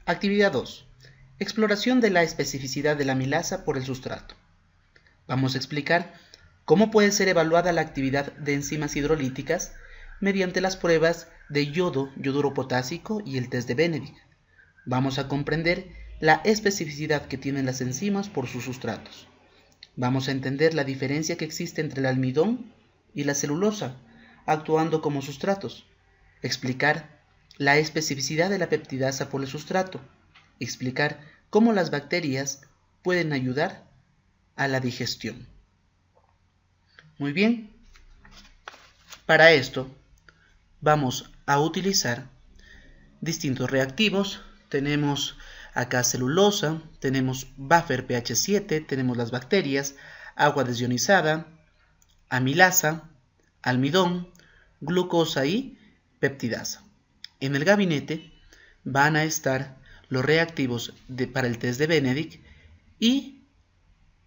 Actividad 2. Exploración de la especificidad de la amilasa por el sustrato. Vamos a explicar cómo puede ser evaluada la actividad de enzimas hidrolíticas mediante las pruebas de yodo, yoduro potásico y el test de Benedict. Vamos a comprender la especificidad que tienen las enzimas por sus sustratos. Vamos a entender la diferencia que existe entre el almidón y la celulosa, actuando como sustratos. Explicar la especificidad de la peptidasa por el sustrato. Explicar cómo las bacterias pueden ayudar a la digestión. Muy bien. Para esto vamos a utilizar distintos reactivos. Tenemos acá celulosa, tenemos buffer pH 7, tenemos las bacterias, agua desionizada, amilasa, almidón, glucosa y peptidasa. En el gabinete van a estar los reactivos para el test de Benedict y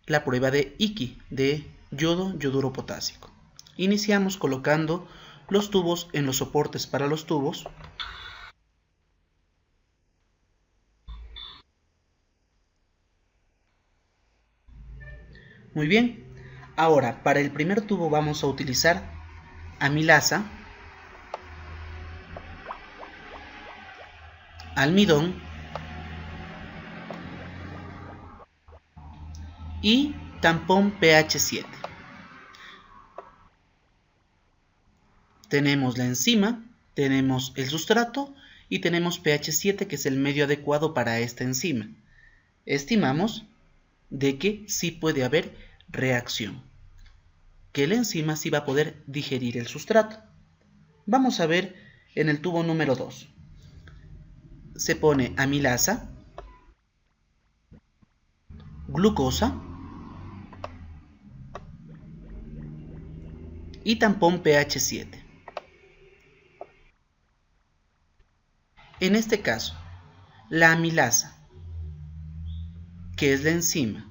la prueba de IKI, de yodo, yoduro potásico. Iniciamos colocando los tubos en los soportes para los tubos. Muy bien, ahora para el primer tubo vamos a utilizar amilasa, almidón y tampón pH 7. Tenemos la enzima, tenemos el sustrato y tenemos pH 7, que es el medio adecuado para esta enzima. Estimamos de que sí puede haber reacción, que la enzima sí va a poder digerir el sustrato. Vamos a ver en el tubo número 2. Se pone amilasa, glucosa y tampón pH 7. En este caso, la amilasa, que es la enzima,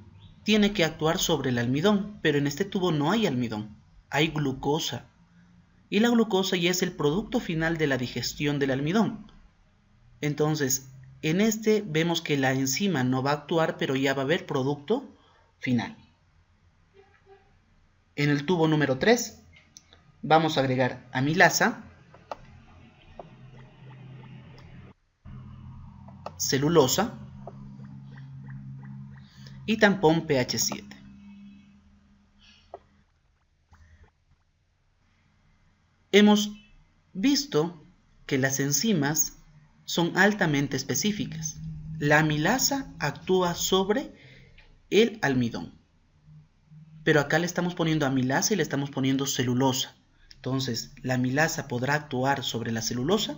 tiene que actuar sobre el almidón, pero en este tubo no hay almidón, hay glucosa. Y la glucosa ya es el producto final de la digestión del almidón. Entonces, en este vemos que la enzima no va a actuar, pero ya va a haber producto final. En el tubo número 3 vamos a agregar amilasa, celulosa y tampón pH 7. Hemos visto que las enzimas son altamente específicas. La amilasa actúa sobre el almidón, pero acá le estamos poniendo amilasa y le estamos poniendo celulosa. Entonces, ¿la amilasa podrá actuar sobre la celulosa?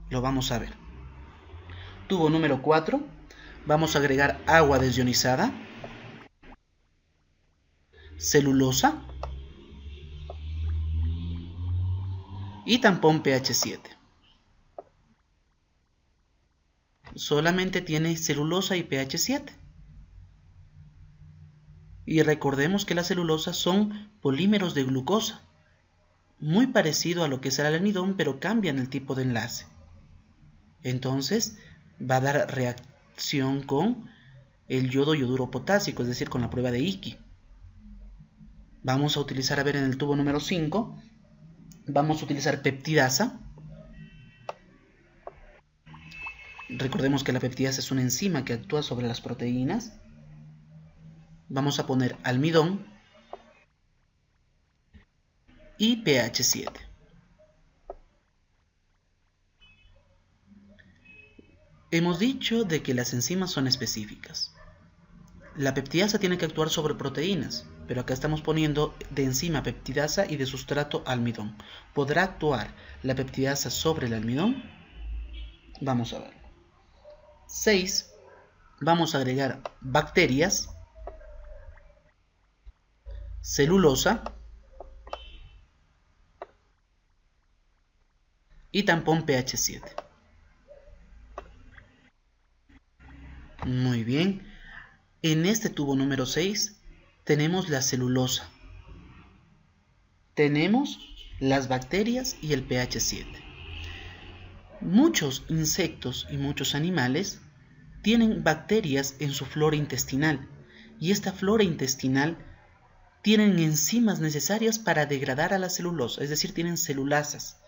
Lo vamos a ver. Tubo número 4. Vamos a agregar agua desionizada, celulosa y tampón pH 7. Solamente tiene celulosa y pH 7. Y recordemos que las celulosas son polímeros de glucosa, muy parecido a lo que es el almidón, pero cambian el tipo de enlace. Entonces va a dar reacción con el yodo yoduro potásico, es decir, con la prueba de IKI. Vamos a utilizar, a ver, en el tubo número 5, vamos a utilizar peptidasa. Recordemos que la peptidasa es una enzima que actúa sobre las proteínas. Vamos a poner almidón y pH 7. Hemos dicho de que las enzimas son específicas. La peptidasa tiene que actuar sobre proteínas, pero acá estamos poniendo de enzima peptidasa y de sustrato almidón. ¿Podrá actuar la peptidasa sobre el almidón? Vamos a ver. 6. Vamos a agregar bacterias, celulosa y tampón pH 7. Muy bien. En este tubo número 6 tenemos la celulosa. Tenemos las bacterias y el pH 7. Muchos insectos y muchos animales tienen bacterias en su flora intestinal, y esta flora intestinal tienen enzimas necesarias para degradar a la celulosa, es decir, tienen celulasas,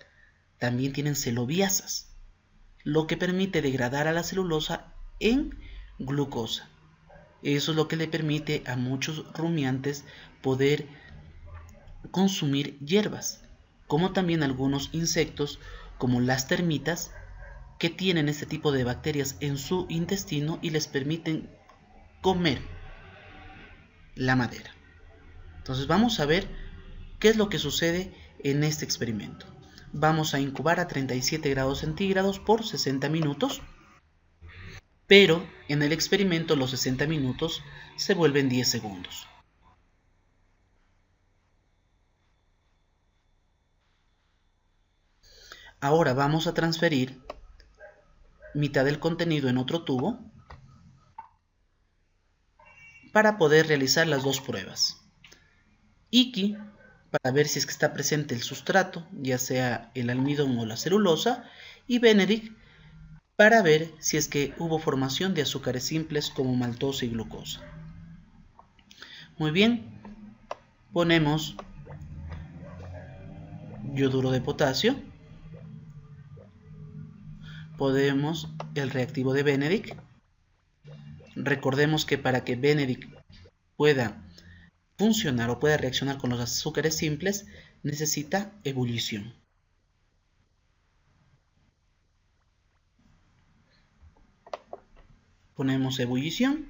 también tienen celobiasas, lo que permite degradar a la celulosa en glucosa. Eso es lo que le permite a muchos rumiantes poder consumir hierbas, como también algunos insectos como las termitas, que tienen este tipo de bacterias en su intestino y les permiten comer la madera. Entonces vamos a ver qué es lo que sucede en este experimento. Vamos a incubar a 37 grados centígrados por 60 minutos, pero en el experimento los 60 minutos se vuelven 10 segundos. Ahora vamos a transferir mitad del contenido en otro tubo para poder realizar las dos pruebas. IKI para ver si es que está presente el sustrato, ya sea el almidón o la celulosa, y Benedict para ver si es que hubo formación de azúcares simples como maltosa y glucosa. Muy bien, ponemos yoduro de potasio, ponemos el reactivo de Benedict. Recordemos que para que Benedict pueda funcionar o pueda reaccionar con los azúcares simples, necesita ebullición. Ponemos ebullición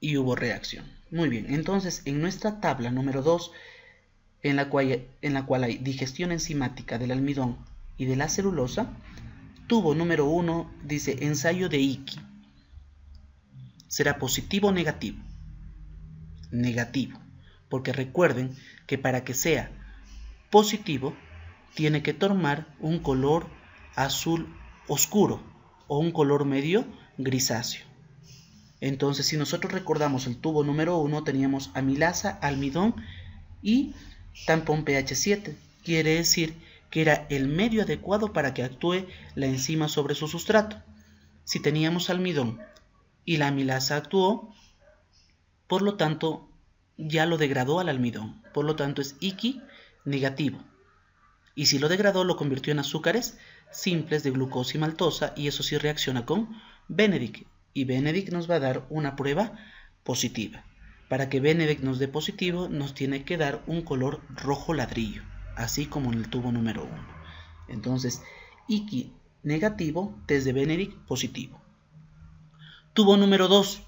y hubo reacción. Muy bien, entonces en nuestra tabla número 2, en la cual hay digestión enzimática del almidón y de la celulosa, tubo número 1 dice ensayo de IKI. ¿Será positivo o negativo? Negativo, porque recuerden que para que sea positivo tiene que tomar un color azul oscuro o un color medio grisáceo. Entonces, si nosotros recordamos el tubo número 1, teníamos amilasa, almidón y tampón pH 7. Quiere decir que era el medio adecuado para que actúe la enzima sobre su sustrato. Si teníamos almidón y la amilasa actuó, por lo tanto ya lo degradó al almidón, por lo tanto es IKI negativo. Y si lo degradó, lo convirtió en azúcares simples de glucosa y maltosa, y eso sí reacciona con Benedict, y Benedict nos va a dar una prueba positiva. Para que Benedict nos dé positivo, nos tiene que dar un color rojo ladrillo, así como en el tubo número 1. Entonces, IKI negativo, test de Benedict positivo. Tubo número 2,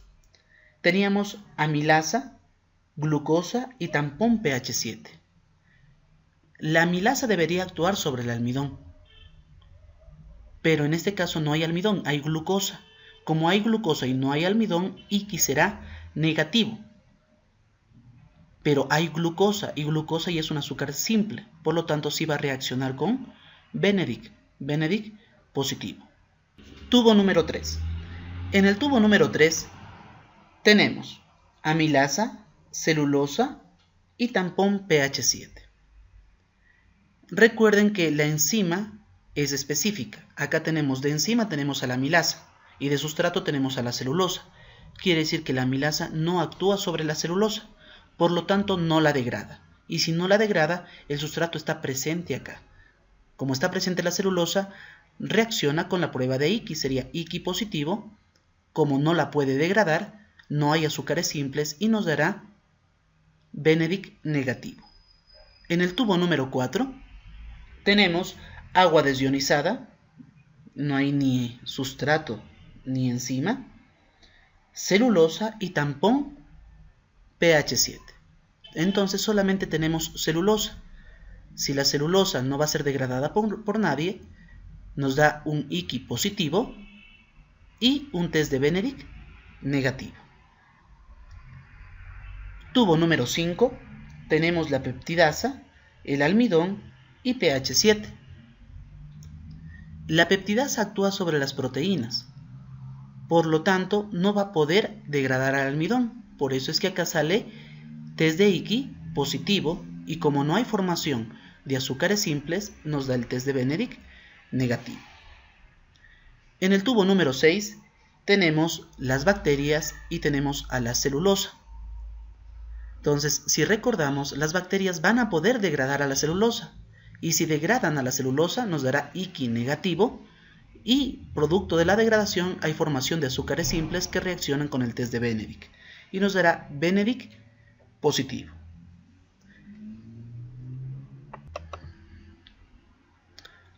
teníamos amilasa, glucosa y tampón pH 7. La amilasa debería actuar sobre el almidón, pero en este caso no hay almidón, hay glucosa. Como hay glucosa y no hay almidón, IKI será negativo. Pero hay glucosa, y glucosa ya es un azúcar simple, por lo tanto sí va a reaccionar con Benedict. Benedict positivo. Tubo número 3. En el tubo número 3 tenemos amilasa, celulosa y tampón pH 7. Recuerden que la enzima es específica. Acá tenemos de enzima tenemos a la amilasa y de sustrato tenemos a la celulosa. Quiere decir que la amilasa no actúa sobre la celulosa, por lo tanto no la degrada. Y si no la degrada, el sustrato está presente acá. Como está presente la celulosa, reacciona con la prueba de IKI, sería IKI positivo. Como no la puede degradar, no hay azúcares simples y nos dará Benedict negativo. En el tubo número 4 tenemos agua desionizada, no hay ni sustrato ni enzima, celulosa y tampón pH 7. Entonces solamente tenemos celulosa. Si la celulosa no va a ser degradada por nadie, nos da un IKI positivo y un test de Benedict negativo. Tubo número 5, tenemos la peptidasa, el almidón y pH 7. La peptidasa actúa sobre las proteínas, por lo tanto no va a poder degradar al almidón. Por eso es que acá sale test de IKI positivo, y como no hay formación de azúcares simples, nos da el test de Benedict negativo. En el tubo número 6 tenemos las bacterias y tenemos a la celulosa. Entonces, si recordamos, las bacterias van a poder degradar a la celulosa. Y si degradan a la celulosa, nos dará Iki negativo. Y producto de la degradación hay formación de azúcares simples que reaccionan con el test de Benedict. Y nos dará Benedict positivo.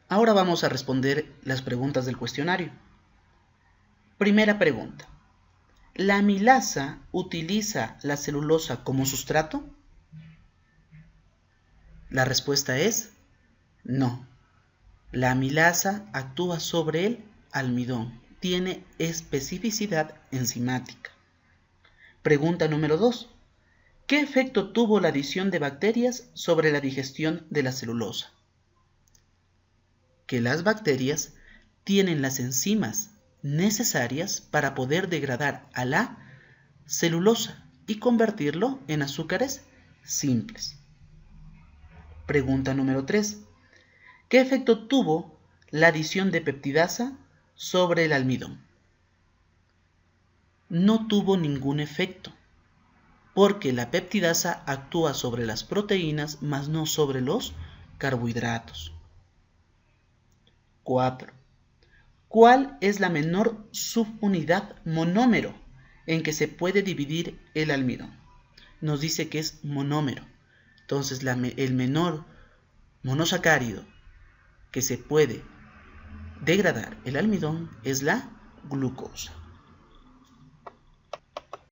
Ahora vamos a responder las preguntas del cuestionario. Primera pregunta. ¿La amilasa utiliza la celulosa como sustrato? La respuesta es no. La amilasa actúa sobre el almidón. Tiene especificidad enzimática. Pregunta número 2. ¿Qué efecto tuvo la adición de bacterias sobre la digestión de la celulosa? Que las bacterias tienen las enzimas necesarias para poder degradar a la celulosa y convertirlo en azúcares simples. Pregunta número 3. ¿Qué efecto tuvo la adición de peptidasa sobre el almidón? No tuvo ningún efecto, porque la peptidasa actúa sobre las proteínas, mas no sobre los carbohidratos. 4. ¿Cuál es la menor subunidad monómero en que se puede dividir el almidón? Nos dice que es monómero. Entonces el menor monosacárido que se puede degradar el almidón es la glucosa.